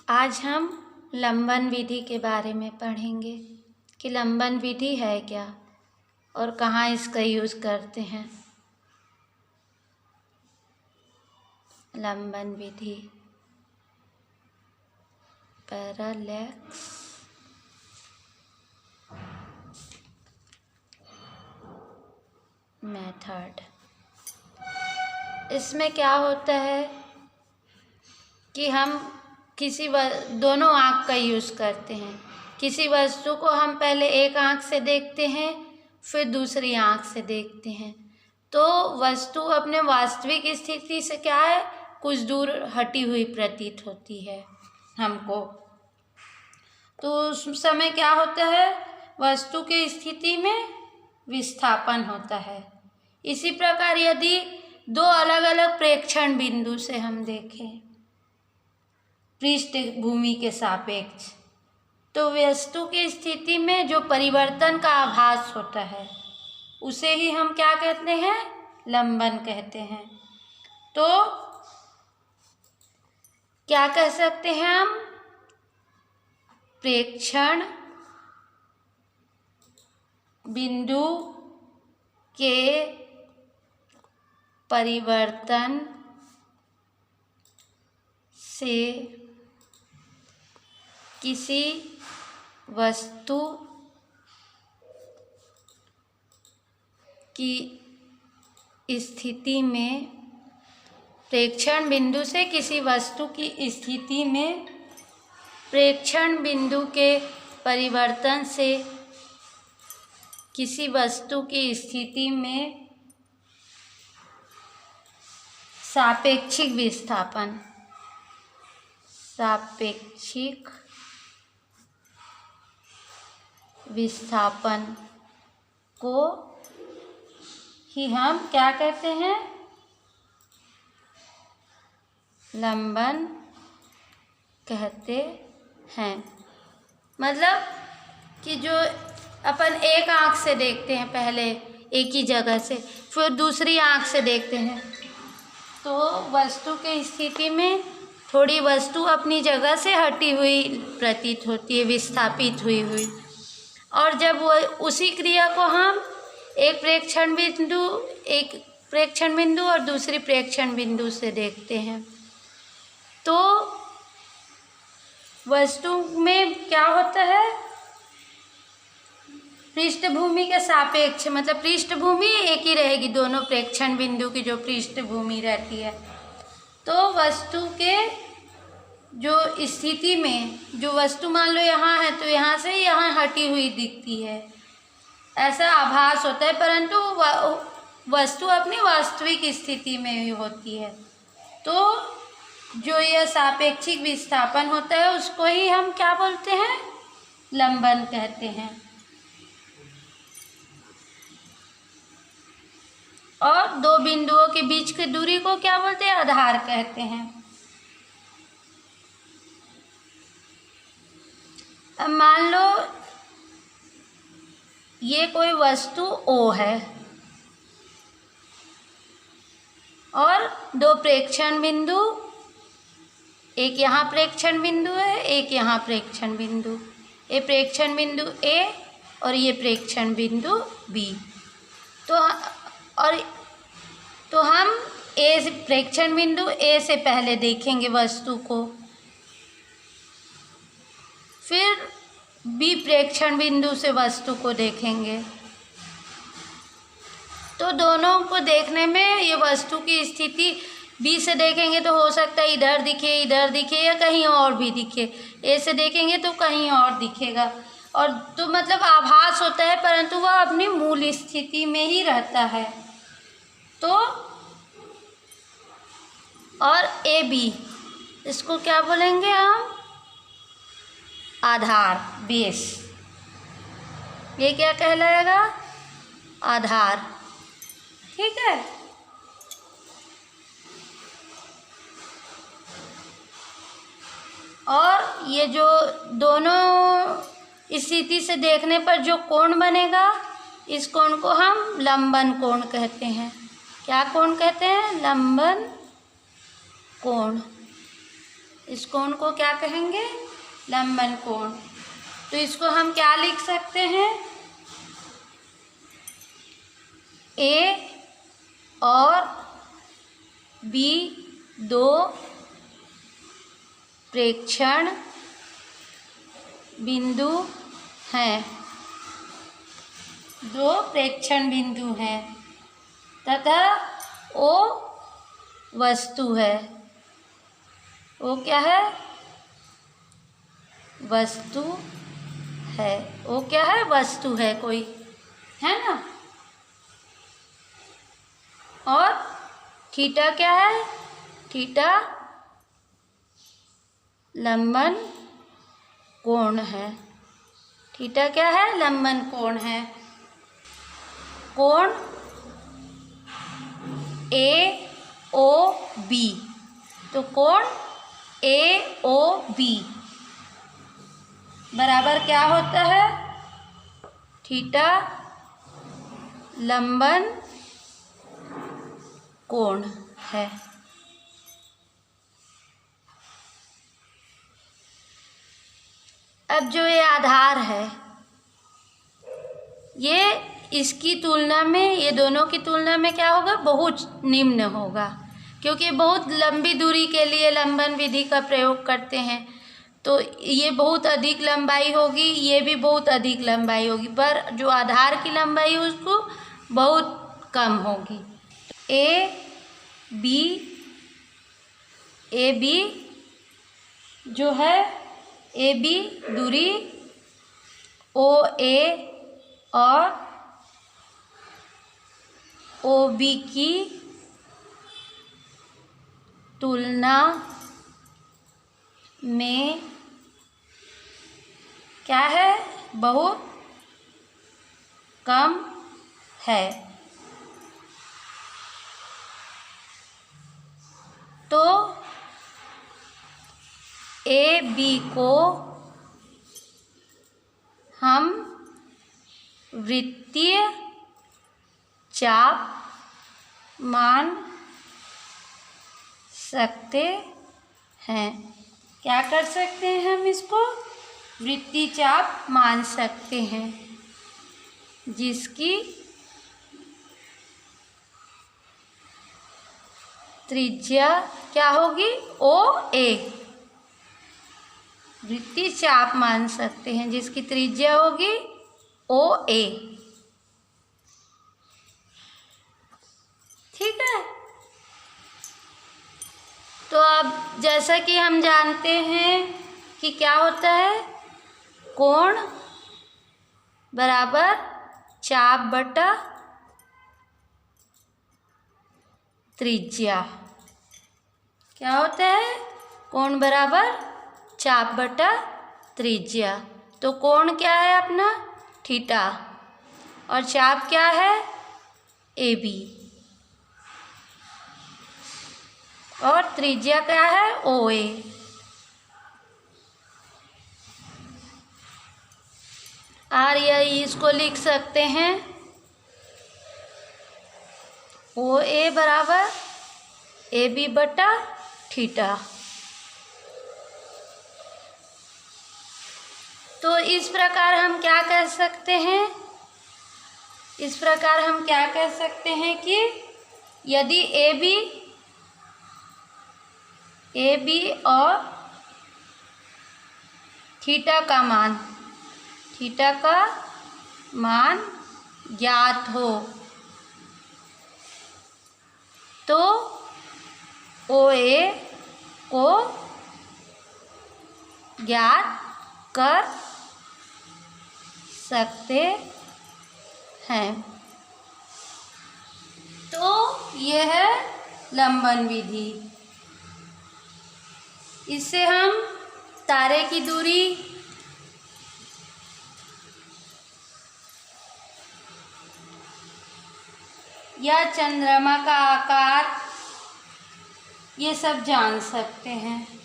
आज हम लंबन विधि के बारे में पढ़ेंगे कि लंबन विधि है क्या और कहाँ इसका यूज़ करते हैं। लंबन विधि, पैरालेक्स मेथड। इसमें क्या होता है कि हम दोनों आँख का यूज़ करते हैं। किसी वस्तु को हम पहले एक आँख से देखते हैं, फिर दूसरी आँख से देखते हैं, तो वस्तु अपने वास्तविक स्थिति से क्या है, कुछ दूर हटी हुई प्रतीत होती है हमको। तो उस समय क्या होता है, वस्तु की स्थिति में विस्थापन होता है। इसी प्रकार यदि दो अलग अलग प्रेक्षण बिंदु से हम देखें पृष्ठभूमि के सापेक्ष, तो वस्तु की स्थिति में जो परिवर्तन का आभास होता है उसे ही हम क्या कहते हैं, लंबन कहते हैं। तो क्या कह सकते हैं हम, प्रेक्षण बिंदु के परिवर्तन से किसी वस्तु की स्थिति में, प्रेक्षण बिंदु से किसी वस्तु की स्थिति में प्रेक्षण बिंदु के परिवर्तन से किसी वस्तु की स्थिति में सापेक्षिक विस्थापन, सापेक्षिक विस्थापन को ही हम क्या कहते हैं, लंबन कहते हैं। मतलब कि जो अपन एक आँख से देखते हैं पहले एक ही जगह से, फिर दूसरी आँख से देखते हैं, तो वस्तु के स्थिति में थोड़ी वस्तु अपनी जगह से हटी हुई प्रतीत होती है, विस्थापित हुई। और जब वो उसी क्रिया को हम एक प्रेक्षण बिंदु और दूसरी प्रेक्षण बिंदु से देखते हैं, तो वस्तु में क्या होता है, पृष्ठभूमि के सापेक्ष, मतलब पृष्ठभूमि एक ही रहेगी, दोनों प्रेक्षण बिंदु की जो पृष्ठभूमि रहती है, तो वस्तु के जो स्थिति में जो वस्तु मान लो यहाँ है तो यहाँ से यहाँ हटी हुई दिखती है, ऐसा आभास होता है, परंतु वस्तु अपनी वास्तविक स्थिति में ही होती है। तो जो यह सापेक्षिक विस्थापन होता है उसको ही हम क्या बोलते हैं, लंबन कहते हैं। और दो बिंदुओं के बीच की दूरी को क्या बोलते हैं, आधार कहते हैं। अब मान लो ये कोई वस्तु O है और दो प्रेक्षण बिंदु, एक यहाँ प्रेक्षण बिंदु है, एक यहाँ प्रेक्षण बिंदु, ये प्रेक्षण बिंदु A और ये प्रेक्षण बिंदु B। तो हम प्रेक्षण बिंदु A से पहले देखेंगे वस्तु को, फिर B प्रेक्षण बिंदु से वस्तु को देखेंगे। तो दोनों को देखने में ये वस्तु की स्थिति B से देखेंगे तो हो सकता है इधर दिखे या कहीं और भी दिखे, A से देखेंगे तो कहीं और दिखेगा, और तो मतलब आभास होता है, परंतु वह अपनी मूल स्थिति में ही रहता है। तो और AB, इसको क्या बोलेंगे हम, आधार, बेस। ये क्या कहलाएगा, आधार, ठीक है। और ये जो दोनों स्थिति से देखने पर जो कोण बनेगा, इस कोण को हम लंबन कोण कहते हैं। क्या कोण कहते हैं, लंबन कोण। इस कोण को क्या कहेंगे? लंबन कोण। तो इसको हम क्या लिख सकते हैं? ए और बी दो प्रेक्षण बिंदु हैं, दो प्रेक्षण बिंदु हैं तथा ओ वस्तु है। वो क्या है? वस्तु है। वो क्या है? वस्तु है कोई, है ना। और थीटा क्या है? थीटा लंबन कोण है। थीटा क्या है? लंबन कोण है। कोण ए ओ बी, तो कोण ए ओ बी बराबर क्या होता है? थीटा लंबन कोण है। अब जो ये आधार है, ये इसकी तुलना में, ये दोनों की तुलना में क्या होगा? बहुत निम्न होगा, क्योंकि बहुत लंबी दूरी के लिए लंबन विधि का प्रयोग करते हैं। तो ये बहुत अधिक लंबाई होगी, ये भी बहुत अधिक लंबाई होगी, पर जो आधार की लंबाई है उसको बहुत कम होगी। ए बी जो है, ए बी दूरी ओ ए और ओ बी की तुलना में क्या है? बहुत कम है। तो ए बी को हम वृत्तीय चाप मान सकते हैं। क्या कर सकते हैं? हम इसको वृत्तीय चाप मान सकते हैं, जिसकी त्रिज्या क्या होगी? ओ ए। वृत्तीय चाप मान सकते हैं जिसकी त्रिज्या होगी ओ ए। ठीक है। तो अब जैसा कि हम जानते हैं कि क्या होता है? कोण बराबर चाप बटा त्रिज्या। क्या होता है? कोण बराबर चाप बटा त्रिज्या। तो कोण क्या है अपना? थीटा। और चाप क्या है? A B. और त्रिज्या क्या है? ओ ए। और यही इसको लिख सकते हैं ओ ए बराबर ए बी बटा थीटा। तो इस प्रकार हम क्या कह सकते हैं? इस प्रकार हम क्या कह सकते हैं कि यदि ए बी और थीटा का मान ज्ञात हो तो ओ ए को ज्ञात कर सकते हैं। तो यह है लंबन विधि। इससे हम तारे की दूरी, या चंद्रमा का आकार, ये सब जान सकते हैं।